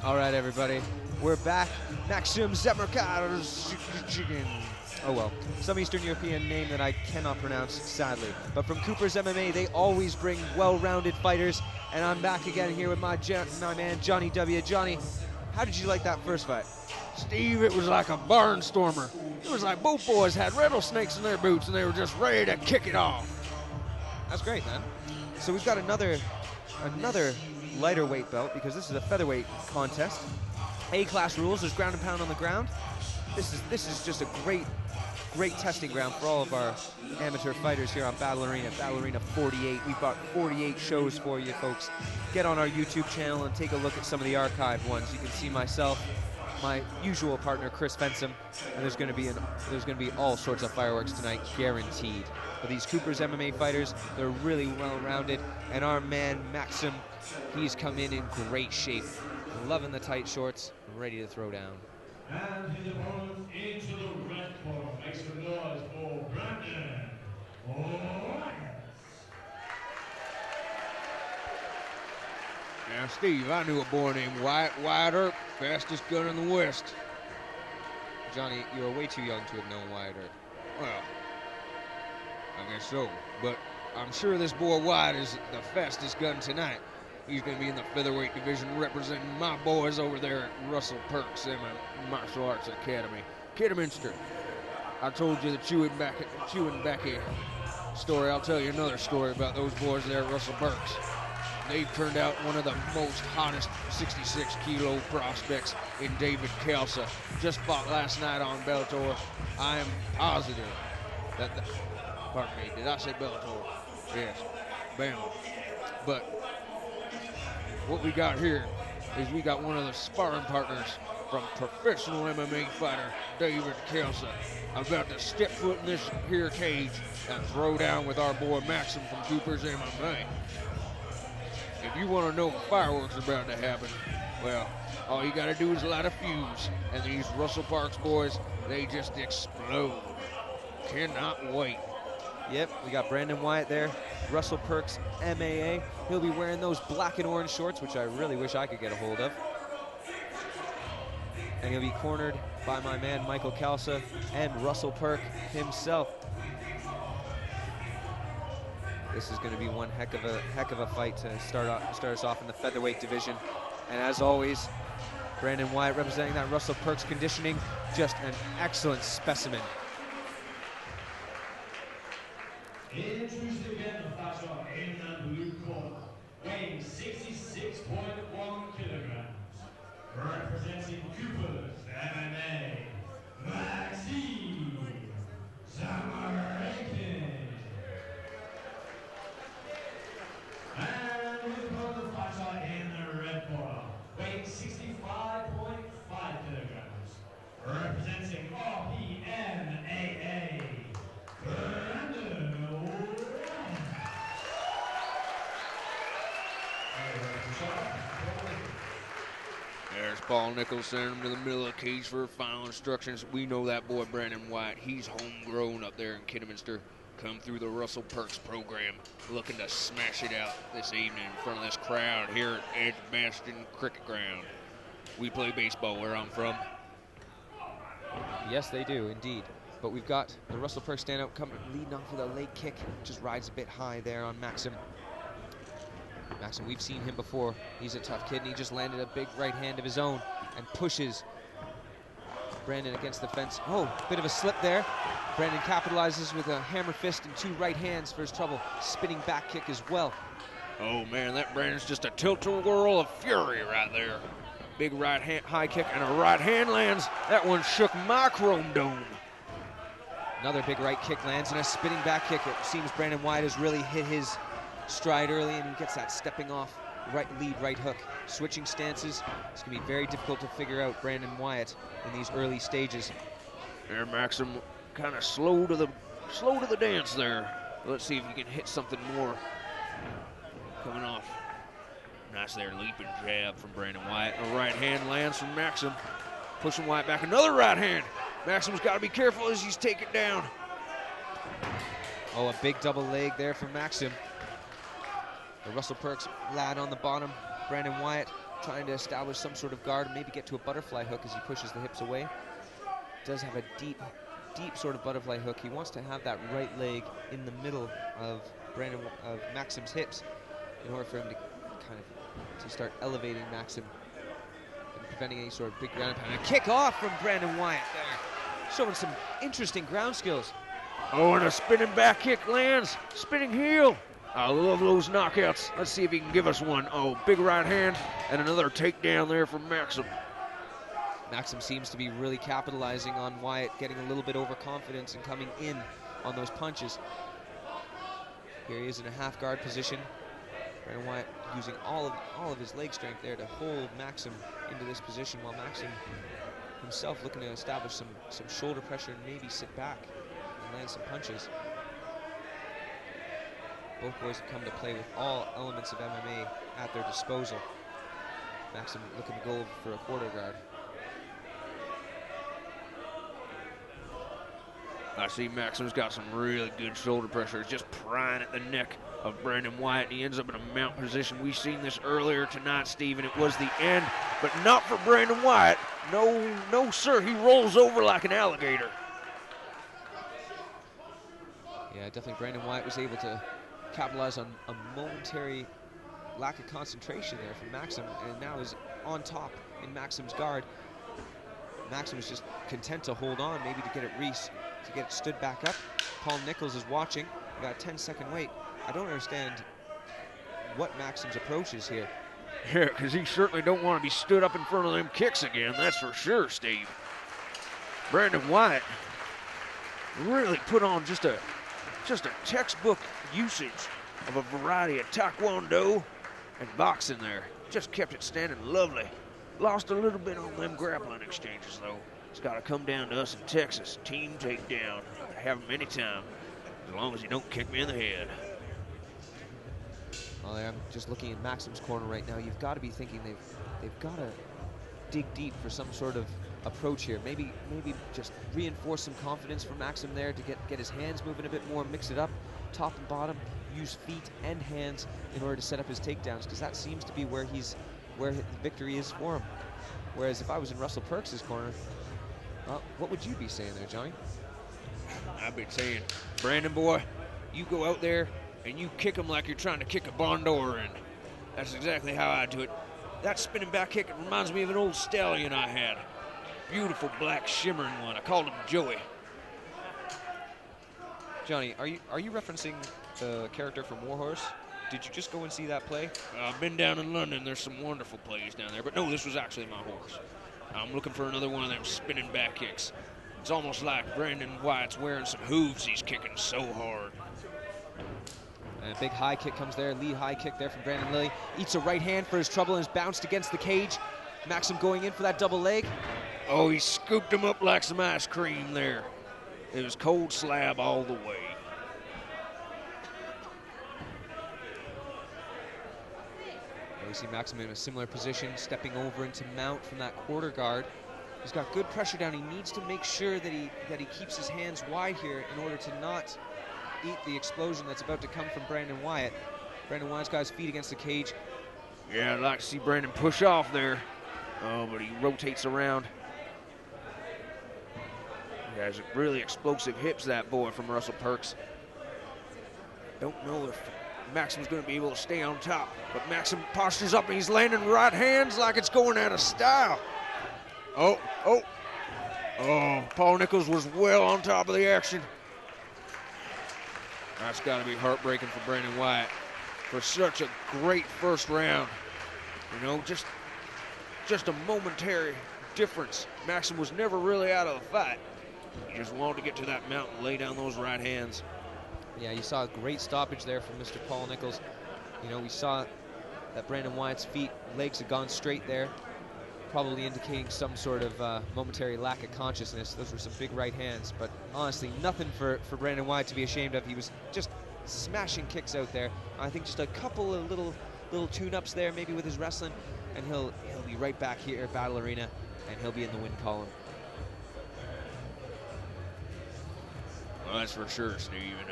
All right, everybody, we're back. Maksuim Zamaurakin. Oh well, some Eastern European name that I cannot pronounce, sadly. But from Cooper's MMA, they always bring well-rounded fighters, and I'm back again here with my man Johnny W. Johnny, how did you like that first fight? Steve, it was like a barnstormer. It was like both boys had rattlesnakes in their boots and they were just ready to kick it off. That's great, man. So we've got another lighter weight belt, because this is a featherweight contest. A-class rules, there's ground and pound on the ground. This is just a great testing ground for all of our amateur fighters here on Battle Arena. Battle Arena 48. We've got 48 shows for you folks. Get on our YouTube channel and take a look at some of the archived ones. You can see myself, my usual partner Chris Fensom, and there's going to be all sorts of fireworks tonight, guaranteed. But these Cooper's MMA fighters, they're really well-rounded, and our man Maksuim, he's come in great shape, loving the tight shorts, ready to throw down. And his opponent into the red corner makes some noise for Brandon Wyatt. Now, Steve, I knew a boy named Wyatt. Wyatt Earp, fastest gun in the West. Johnny, you are way too young to have known Wyatt Earp. Well, I guess so, but I'm sure this boy Wyatt is the fastest gun tonight. He's going to be in the featherweight division representing my boys over there at Russell Perks Martial Arts Academy. Kidderminster. I told you the Chew and Becky story. I'll tell you another story about those boys there at Russell Perks. They've turned out one of the most hottest 66-kilo prospects in David Kelsa. Just fought last night on Bellator. I am positive that pardon me, did I say Bellator? Yes, Bama. But what we got here is we got one of the sparring partners from professional MMA fighter David Kelsa about to step foot in this here cage and throw down with our boy Maksuim from Cooper's MMA. If you want to know fireworks are about to happen, well, all you got to do is light a fuse, and these Russell Parks boys, they just explode. Cannot wait. Yep, we got Brandon Wyatt there, Russell Perks MAA. He'll be wearing those black and orange shorts, which I really wish I could get a hold of. And he'll be cornered by my man Michael Kelsa and Russell Perk himself. This is going to be one heck of a fight to start us off in the featherweight division. And as always, Brandon Wyatt representing that Russell Perks conditioning, just an excellent specimen. Introducing again the fighter in the blue corner, weighing 66.1 kilograms, representing Cooper's MMA, Maksuim Zamaurakin. And with the fighter in the red corner, weighing 65.5 kilograms, representing RPMAA, Brandon. There's Paul Nichols sending him to the middle of the cage for final instructions. We know that boy Brandon Wyatt. He's homegrown up there in Kidderminster. Come through the Russell Perks program, looking to smash it out this evening in front of this crowd here at Edge Bastion Cricket Ground. We play baseball where I'm from. Yes, they do, indeed. But we've got the Russell Perks standout leading off with a leg kick. Just rides a bit high there on Maksuim. Maksuim, we've seen him before. He's a tough kid, and he just landed a big right hand of his own and pushes Brandon against the fence. Oh, bit of a slip there. Brandon capitalizes with a hammer fist and two right hands for his trouble. Spinning back kick as well. Oh man, that Brandon's just a tilt-a-whirl of fury right there. Big right hand, high kick, and a right hand lands. That one shook my chrome dome. Another big right kick lands and a spinning back kick. It seems Brandon Wyatt has really hit his stride early, and he gets that stepping off lead right hook. Switching stances. It's going to be very difficult to figure out Brandon Wyatt in these early stages. There, Maksuim kind of slow to the dance there. Let's see if you can hit something more coming off. Nice there, leaping jab from Brandon Wyatt. A right hand lands from Maksuim. Pushing Wyatt back, another right hand. Maksuim's got to be careful as he's taken down. Oh, a big double leg there from Maksuim. The Russell Perks lad on the bottom, Brandon Wyatt, trying to establish some sort of guard, maybe get to a butterfly hook as he pushes the hips away. Does have a deep sort of butterfly hook. He wants to have that right leg in the middle of Maksim's hips in order for him to kind of start elevating Maksim and preventing any sort of big ground pound. A kick off from Brandon Wyatt there, showing some interesting ground skills. Oh, and a spinning back kick lands. Spinning heel. I love those knockouts. Let's see if he can give us one. Oh, big right hand and another takedown there from Maksim. Maksim seems to be really capitalizing on Wyatt getting a little bit overconfident and coming in on those punches. Here he is in a half guard position. Brandon Wyatt using all of his leg strength there to hold Maksim into this position, while Maksim himself looking to establish some shoulder pressure and maybe sit back and land some punches. Both boys have come to play with all elements of MMA at their disposal. Maksim looking to go for a quarter guard. I see Maksim's got some really good shoulder pressure. He's just prying at the neck of Brandon Wyatt. He ends up in a mount position. We've seen this earlier tonight, Steve, and it was the end, but not for Brandon Wyatt. No, sir. He rolls over like an alligator. Yeah, definitely Brandon Wyatt was able to capitalize on a momentary lack of concentration there from Maksim, and now is on top in Maksim's guard. Maksim is just content to hold on, maybe to get it stood back up. Paul Nichols is watching. We got a 10-second wait. I don't understand what Maksim's approach is here. Yeah, because he certainly don't want to be stood up in front of them kicks again, that's for sure, Steve. Brandon Wyatt really put on just a textbook usage of a variety of taekwondo and boxing there. Just kept it standing lovely. Lost a little bit on them grappling exchanges, though. It's got to come down to us in Texas. Team takedown. I have them anytime, as long as you don't kick me in the head. Well, I'm just looking at Maksim's corner right now. You've got to be thinking they've got to dig deep for some sort of approach here. Maybe just reinforce some confidence for Maksim there to get his hands moving a bit more, mix it up, top and bottom, use feet and hands in order to set up his takedowns, because that seems to be where the victory is for him. Whereas if I was in Russell Perks' corner, what would you be saying there, Johnny? I'd be saying, Brandon boy, you go out there and you kick him like you're trying to kick a barn door in. That's exactly how I do it. That spinning back kick, it reminds me of an old stallion I had. Beautiful black shimmering one. I called him Joey. Johnny, are you referencing the character from Warhorse? Did you just go and see that play? I've been down in London. There's some wonderful plays down there. But no, this was actually my horse. I'm looking for another one of them spinning back kicks. It's almost like Brandon Wyatt's wearing some hooves. He's kicking so hard. And a big high kick comes there. Lead high kick there from Brandon Lilly. Eats a right hand for his trouble and is bounced against the cage. Maksim going in for that double leg. Oh, he scooped him up like some ice cream there. It was cold slab all the way. We see Maksim in a similar position, stepping over into mount from that quarter guard. He's got good pressure down. He needs to make sure that he keeps his hands wide here in order to not eat the explosion that's about to come from Brandon Wyatt. Brandon Wyatt's got his feet against the cage. Yeah, I'd like to see Brandon push off there. Oh, but he rotates around. He has really explosive hips, that boy from Russell Perks. Don't know if Maksim's going to be able to stay on top, but Maksim postures up and he's landing right hands like it's going out of style. Oh, Paul Nichols was well on top of the action. That's got to be heartbreaking for Brandon Wyatt for such a great first round. You know, just a momentary difference. Maksim was never really out of the fight. He just wanted to get to that mount and lay down those right hands. Yeah, you saw a great stoppage there from Mr. Paul Nichols. You know, we saw that Brandon Wyatt's legs had gone straight there, probably indicating some sort of momentary lack of consciousness. Those were some big right hands, but honestly, nothing for Brandon Wyatt to be ashamed of. He was just smashing kicks out there. I think just a couple of little tune-ups there, maybe with his wrestling, and he'll be right back here at Battle Arena, and he'll be in the win column. Well, that's for sure, Steve. And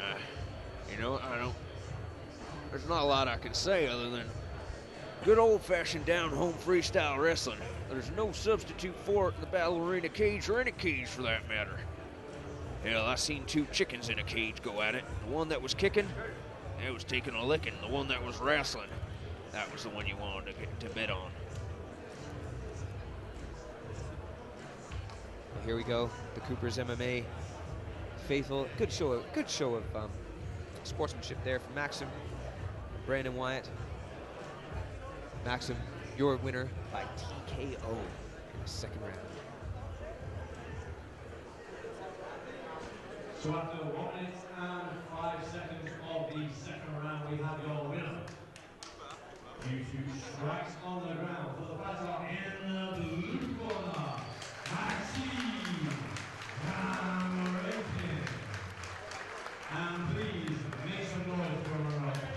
there's not a lot I can say other than Good old-fashioned down-home freestyle wrestling. There's no substitute for it in the battle arena cage or any cage for that matter. Hell, I seen 2 chickens in a cage go at it. The one that was kicking, it was taking a licking. The one that was wrestling, that was the one you wanted to bet on. Here we go, the Cooper's MMA faithful. Good show of sportsmanship there from Maksuim, Brandon Wyatt. Maksuim, your winner by TKO in the second round. So after 1 minute and 5 seconds of the second round, we have your winner. Due to strikes on the ground for the battle in the blue corner, Maksuim Zamaurakin. And please make some noise for Brandon Wyatt.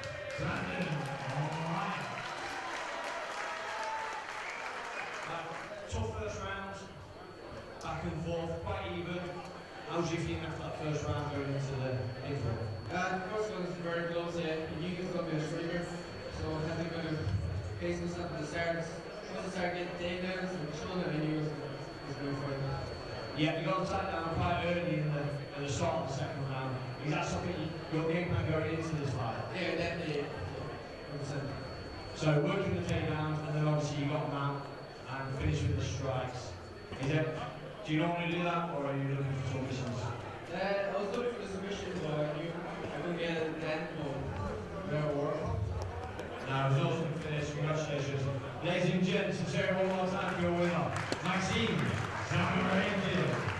Tough first round, back and forth, quite even. How do you think after that first round going into the intro? The first one was very close, yeah. You can got me a striker, so I had to kind of pace myself at the start. Once I started getting takedowns and shoulder, I knew it was going for it. Yeah, you got tied down quite early in the start of the second round. Is that something your game plan going into this fight? Yeah, definitely. 100%. So working the takedowns, and then obviously you got them out and finish with the strikes. Do you normally do that, or are you looking for submissions? I was looking for the submission, but I knew I couldn't get it then, but never worked. Now, it was awesome finish. Congratulations. Ladies and gents, let's hear it one more time for your winner, Maksuim Zamaurakin.